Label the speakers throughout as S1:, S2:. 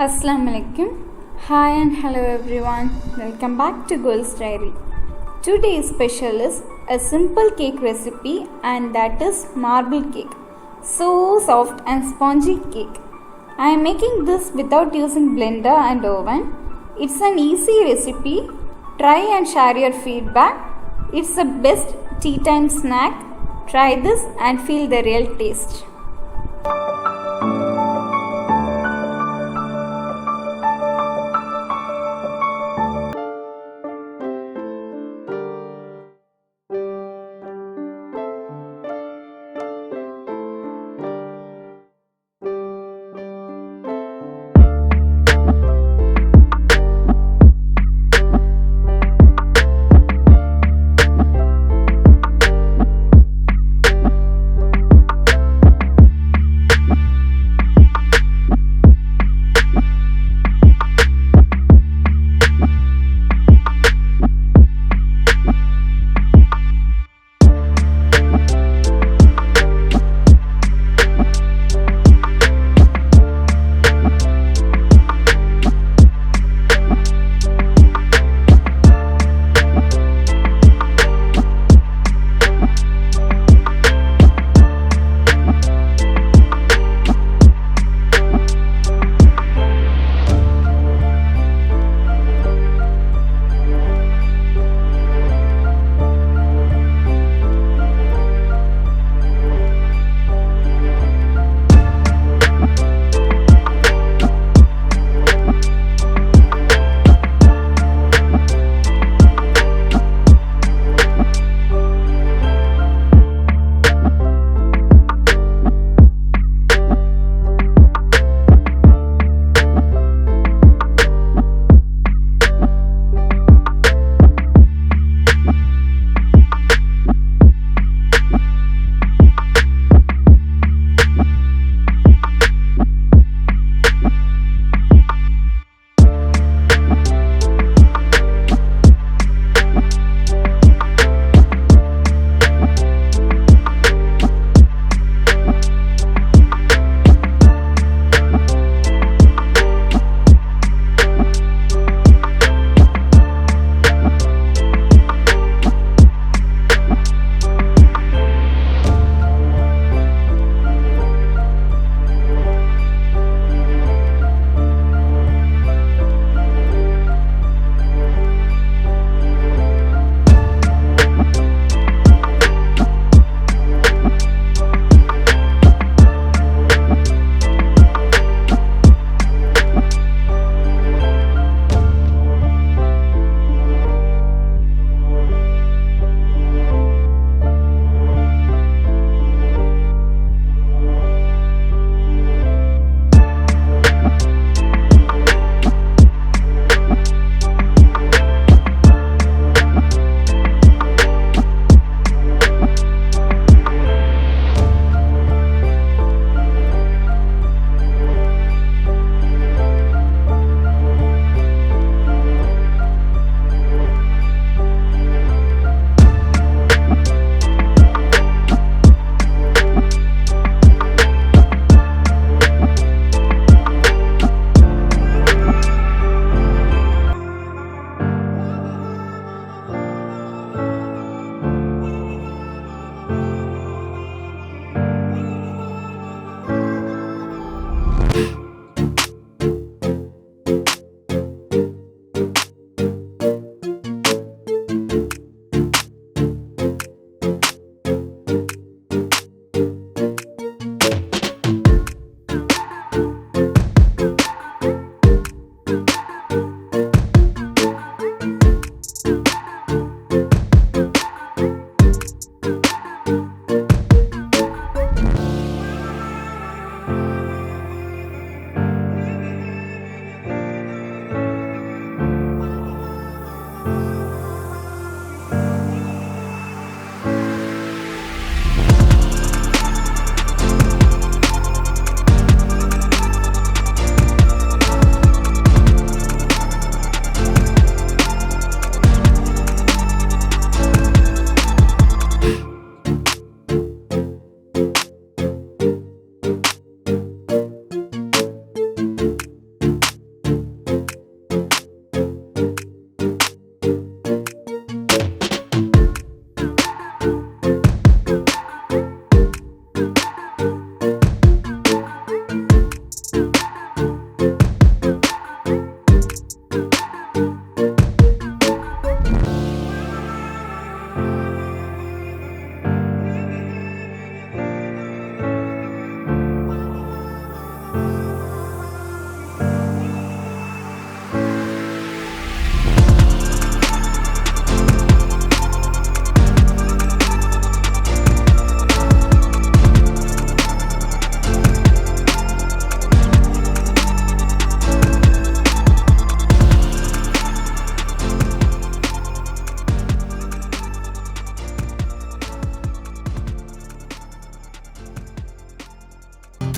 S1: Assalamu alaikum. Hi and hello everyone. Welcome back to Girls Diary. Today's special is a simple cake recipe, and that is marble cake. So soft and spongy cake. I am making this without using blender and oven. It's an easy recipe. Try and share your feedback. It's the best tea time snack. Try this and feel the real taste.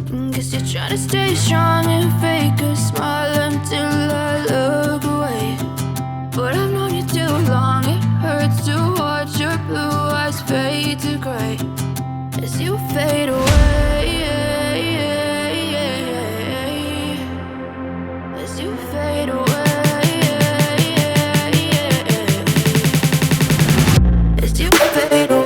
S2: Guess you're trying to stay strong and fake a smile until I look away. But I've known you too long, it hurts to watch your blue eyes fade to gray as you fade away. As you fade away. As you fade away.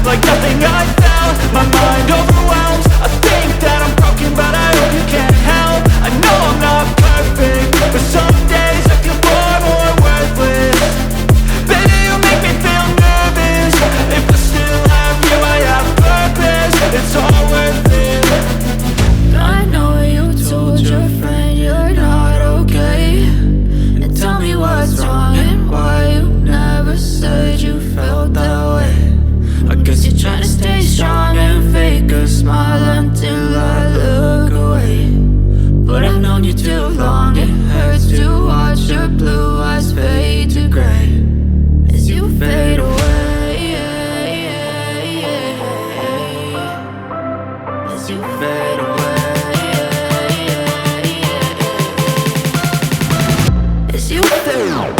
S3: Like nothing I found, my mind overwhelms. I think that I'm broken, but I hope you can't help. I know I'm not perfect, but some days I feel far more worthless. Baby, you make me feel nervous. If I still have you, I have purpose. It's all worth it.
S2: I know you told your friend you're not okay, and tell me what's wrong and why you never said you felt that way. I guess you're trying to stay strong and fake a smile until I look away. But I've known you too long, it hurts to watch your blue eyes fade to gray as you fade away. As you fade away. As you fade away.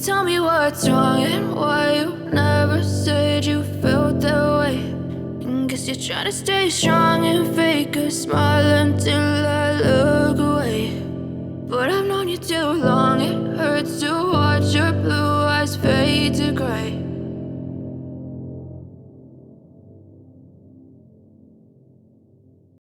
S2: Tell me what's wrong and why you never said you felt that way. Guess you're trying to stay strong and fake a smile until I look away.